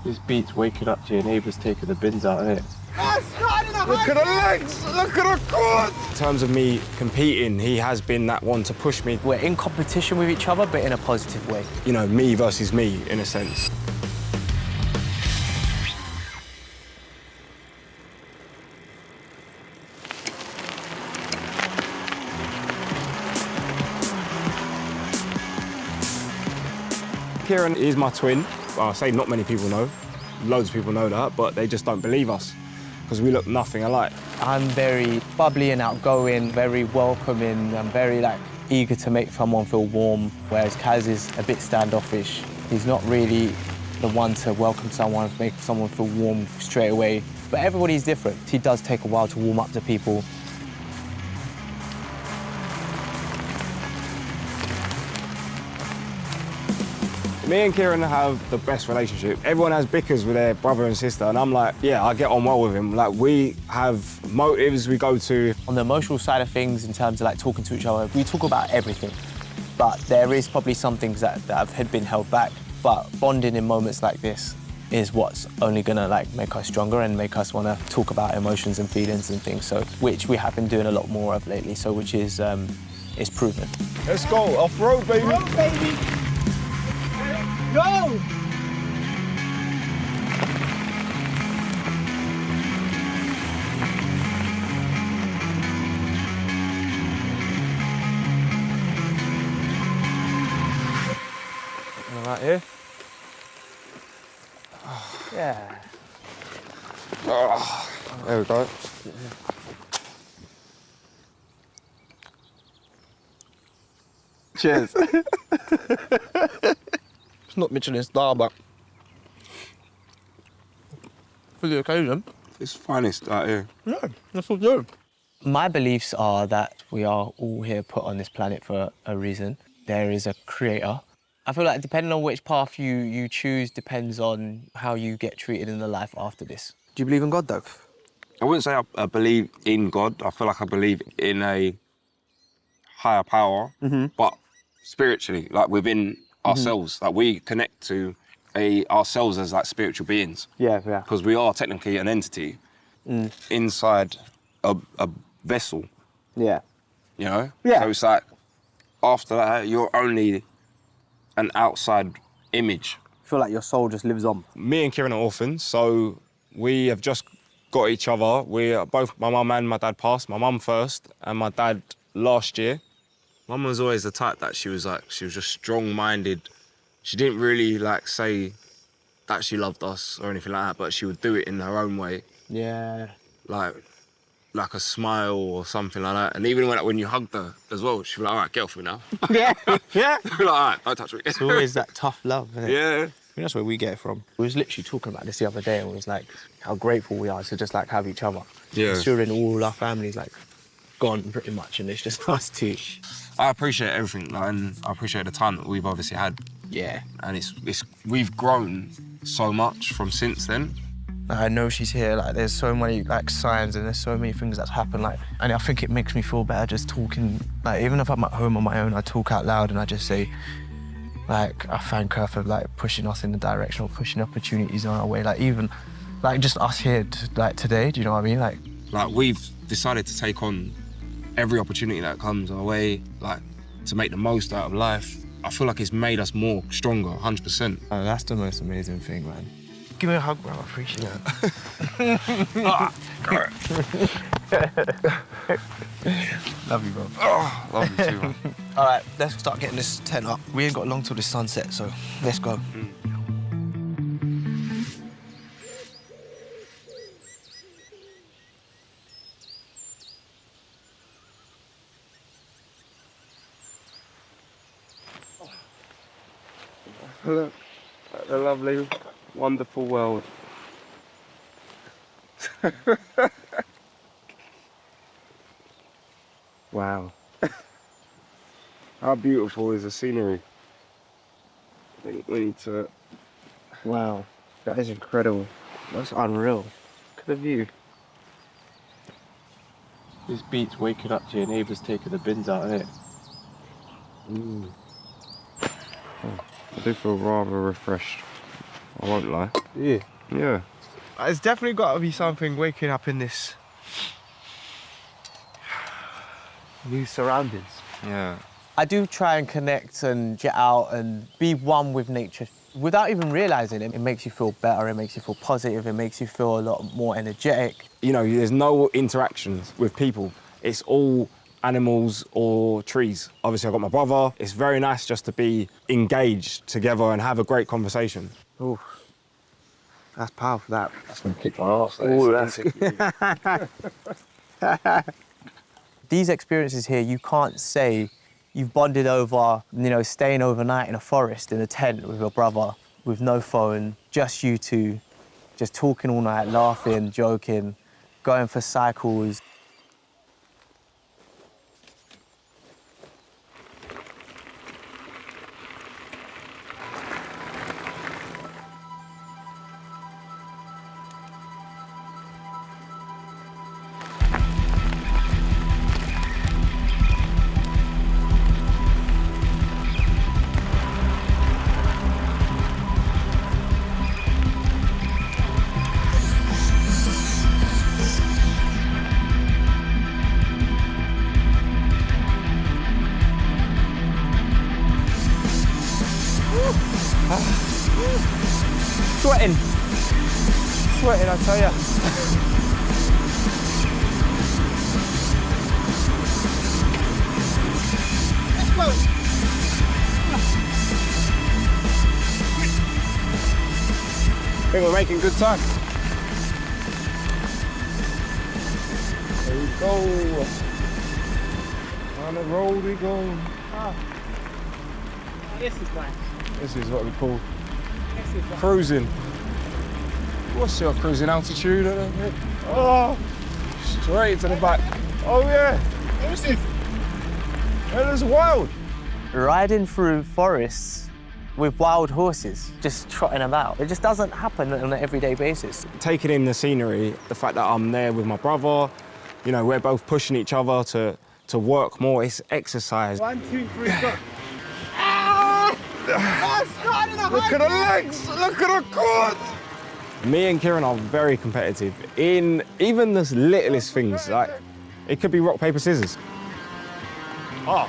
This beats waking up to your neighbours taking the bins out, innit? Look at the legs! Look at the quad! In terms of me competing, he has been that one to push me. We're in competition with each other, but in a positive way. You know, me versus me, in a sense. Kieran is my twin. Well, I say not many people know. Loads of people know that, but they just don't believe us because we look nothing alike. I'm very bubbly and outgoing, very welcoming. I'm very eager to make someone feel warm, whereas Kaz is a bit standoffish. He's not really the one to welcome someone, make someone feel warm straight away. But everybody's different. He does take a while to warm up to people. Me and Kieran have the best relationship. Everyone has bickers with their brother and sister, and I'm like, yeah, I get on well with him. Like, we have motives we go to. On the emotional side of things, in terms of talking to each other, we talk about everything. But there is probably some things that have been held back. But bonding in moments like this is what's only gonna make us stronger and make us wanna talk about emotions and feelings and things. So, which we have been doing a lot more of lately. So, which is proven. Let's go off-road, baby. Off-road, baby! Go! Right here. Yeah. Oh, there we go. Cheers. It's not Michelin star, but for the occasion. It's finest out here. Yeah, that's what do. My beliefs are that we are all here put on this planet for a reason. There is a creator. I feel like depending on which path you choose depends on how you get treated in the life after this. Do you believe in God, though? I wouldn't say I believe in God. I feel like I believe in a higher power, but spiritually, within ourselves. We connect to ourselves as spiritual beings. Yeah. Because we are technically an entity inside a vessel. Yeah. You know? Yeah. So it's after that, you're only an outside image. I feel like your soul just lives on. Me and Kieran are orphans, so we have just got each other. We are both, my mum and my dad passed. My mum first, and my dad last year. Mum was always the type that she was just strong-minded. She didn't really say that she loved us or anything like that, but she would do it in her own way. Yeah. Like a smile or something like that. And even when you hugged her as well, she'd be like, all right, get off me now. Yeah. Yeah. She'd be like, all right, don't touch me. It's always that tough love, isn't it? Yeah. I think that's where we get it from. We was literally talking about this the other day, and it was how grateful we are to just have each other. Yeah. Considering all our families gone pretty much, and it's just us two. I appreciate everything, and I appreciate the time that we've obviously had. Yeah. And we've grown so much from since then. I know she's here. There's so many signs, and there's so many things that's happened. And I think it makes me feel better just talking. Even if I'm at home on my own, I talk out loud and I just say, I thank her for pushing us in the direction, or pushing opportunities on our way. Even just us here today. Do you know what I mean? We've decided to take on every opportunity that comes our way, to make the most out of life. I feel like it's made us more stronger, 100%. Oh, that's the most amazing thing, man. Give me a hug, bro. I appreciate it. Love you, bro. Oh, love you too, man. All right, let's start getting this tent up. We ain't got long till the sunset, so let's go. Look at the lovely, wonderful world. Wow. How beautiful is the scenery? I think we need to... Wow, that is incredible. That's unreal. Look at the view. This beats waking up to your neighbours taking the bins out, innit? I do feel rather refreshed, I won't lie. Yeah. Yeah. It's definitely got to be something waking up in this new surroundings. Yeah. I do try and connect and get out and be one with nature. Without even realising it, it makes you feel better, it makes you feel positive, it makes you feel a lot more energetic. You know, there's no interactions with people. It's all animals or trees. Obviously, I've got my brother. It's very nice just to be engaged together and have a great conversation. Ooh, that's powerful, that. That's going to kick my arse. Ooh, that's These experiences here, you can't say you've bonded over, you know, staying overnight in a forest in a tent with your brother, with no phone, just you two, just talking all night, laughing, joking, going for cycles. Sweating. Sweating, I tell ya. Let's go. I think we're making good time. There we go. On the road we go. Oh. This is nice. This is what we call cruising. What's your cruising altitude? Oh, straight to the back. Oh yeah, this is. That is wild. Riding through forests with wild horses, just trotting them out. It just doesn't happen on an everyday basis. Taking in the scenery, the fact that I'm there with my brother, you know, we're both pushing each other to work more. It's exercise. 1, 2, 3, go. Look at the legs! Look at the quad! Me and Kieran are very competitive in even the littlest things. Like, it could be rock, paper, scissors. Oh.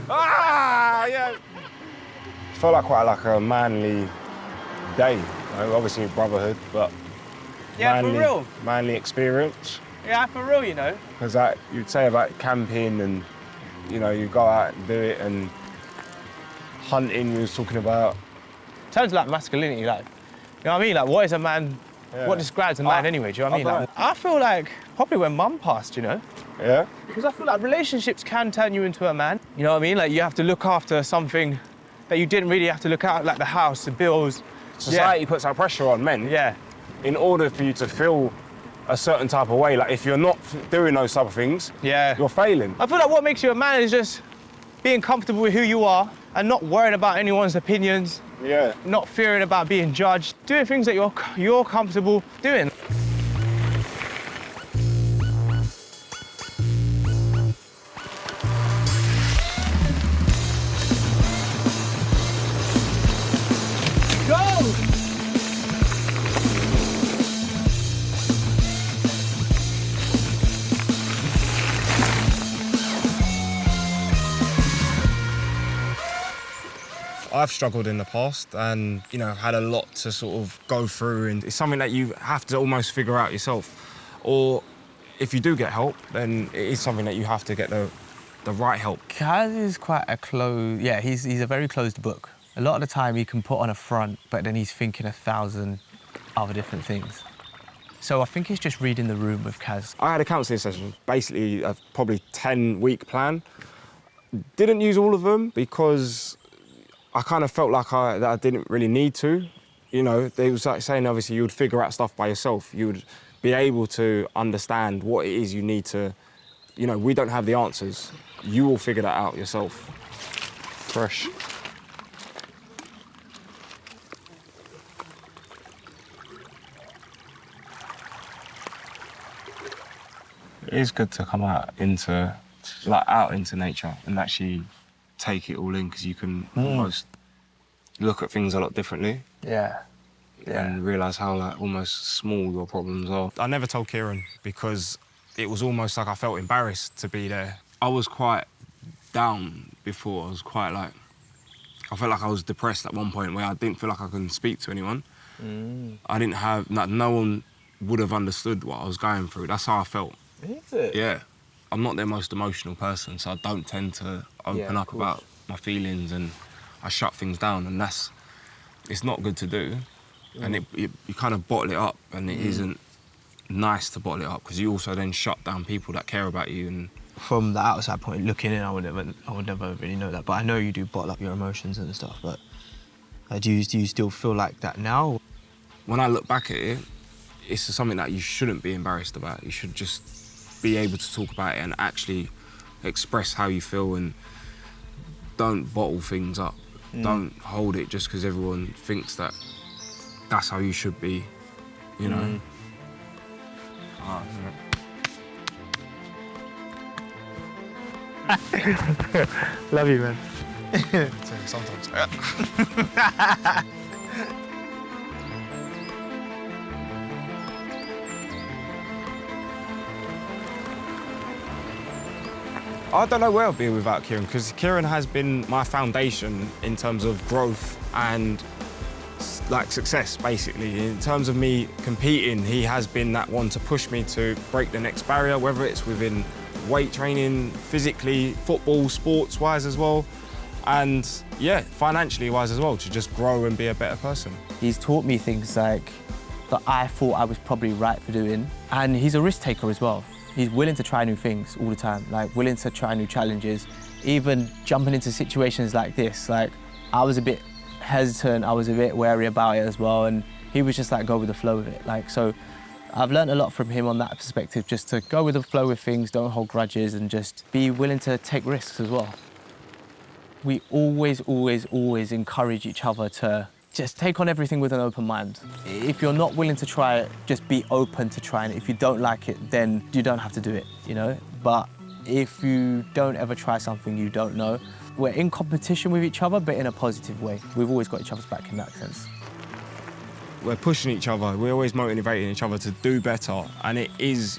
Yeah. It felt like quite like a manly day. You know, obviously brotherhood, but Yeah, manly, for real. manly experience. Yeah, for real, you know. Because like you'd say about camping and, you know, you go out and do it, and hunting you was talking about. In terms of like masculinity, like, you know what I mean? Like, what is a man? Yeah. What describes a man anyway? Do you know what I mean? Like, I feel like probably when Mum passed, you know, Yeah? because I feel like relationships can turn you into a man. You know what I mean? Like, you have to look after something that you didn't really have to look at, like the house, the bills. Society puts that pressure on men. Yeah. In order for you to feel a certain type of way. Like, if you're not doing those type of things, Yeah. you're failing. I feel like what makes you a man is just being comfortable with who you are and not worrying about anyone's opinions, Yeah. not fearing about being judged, doing things that you're comfortable doing. Go! I've struggled in the past and, you know, had a lot to sort of go through, and it's something that you have to almost figure out yourself. Or if you do get help, then it is something that you have to get the right help. Kaz is quite a closed, yeah, he's a very closed book. A lot of the time he can put on a front, but then he's thinking 1,000 other different things. So I think he's just reading the room with Kaz. I had a counselling session, basically a probably 10-week plan. Didn't use all of them because I kind of felt like that I didn't really need to. You know, they was like saying, obviously, you would figure out stuff by yourself. You would be able to understand what it is you need to, you know, we don't have the answers. You will figure that out yourself. Fresh. It is good to come out into nature and actually take it all in because you can almost look at things a lot differently. Yeah. And realise how like almost small your problems are. I never told Kieran because it was almost like I felt embarrassed to be there. I was quite down before. I was quite like, I felt like I was depressed at one point where I didn't feel like I could speak to anyone. I didn't have, no one would have understood what I was going through. That's how I felt. Is it? Yeah. I'm not the most emotional person, so I don't tend to open up about my feelings, and I shut things down, and it's not good to do. And you kind of bottle it up, and it isn't nice to bottle it up because you also then shut down people that care about you. And from the outside point looking in, I would never really know that. But I know you do bottle up your emotions and stuff. But do you still feel like that now? When I look back at it, it's something that you shouldn't be embarrassed about. You should just be able to talk about it and actually express how you feel, and don't bottle things up. Don't hold it just because everyone thinks that that's how you should be, you know? Love you, man. Sometimes. I don't know where I'll be without Kieran, because Kieran has been my foundation in terms of growth and like success, basically. In terms of me competing, he has been that one to push me to break the next barrier, whether it's within weight training, physically, football, sports-wise as well, and yeah, financially-wise as well, to just grow and be a better person. He's taught me things like that I thought I was probably right for doing, and he's a risk taker as well. He's willing to try new things all the time, like willing to try new challenges, even jumping into situations like this. Like, I was a bit hesitant, I was a bit wary about it as well, and he was just like, go with the flow of it. Like, so I've learned a lot from him on that perspective, just to go with the flow with things, don't hold grudges, and just be willing to take risks as well. We always encourage each other to just take on everything with an open mind. If you're not willing to try it, just be open to trying it. If you don't like it, then you don't have to do it, you know? But if you don't ever try something you don't know, we're in competition with each other, but in a positive way. We've always got each other's back in that sense. We're pushing each other, we're always motivating each other to do better, and it is,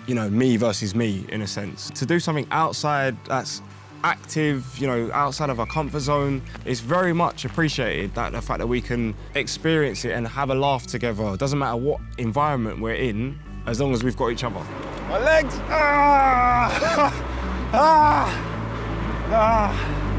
you know, me versus me, in a sense. To do something outside that's active, you know, outside of our comfort zone, it's very much appreciated, that the fact that we can experience it and have a laugh together. It doesn't matter what environment we're in, as long as we've got each other. My legs! Ah! Ah! Ah!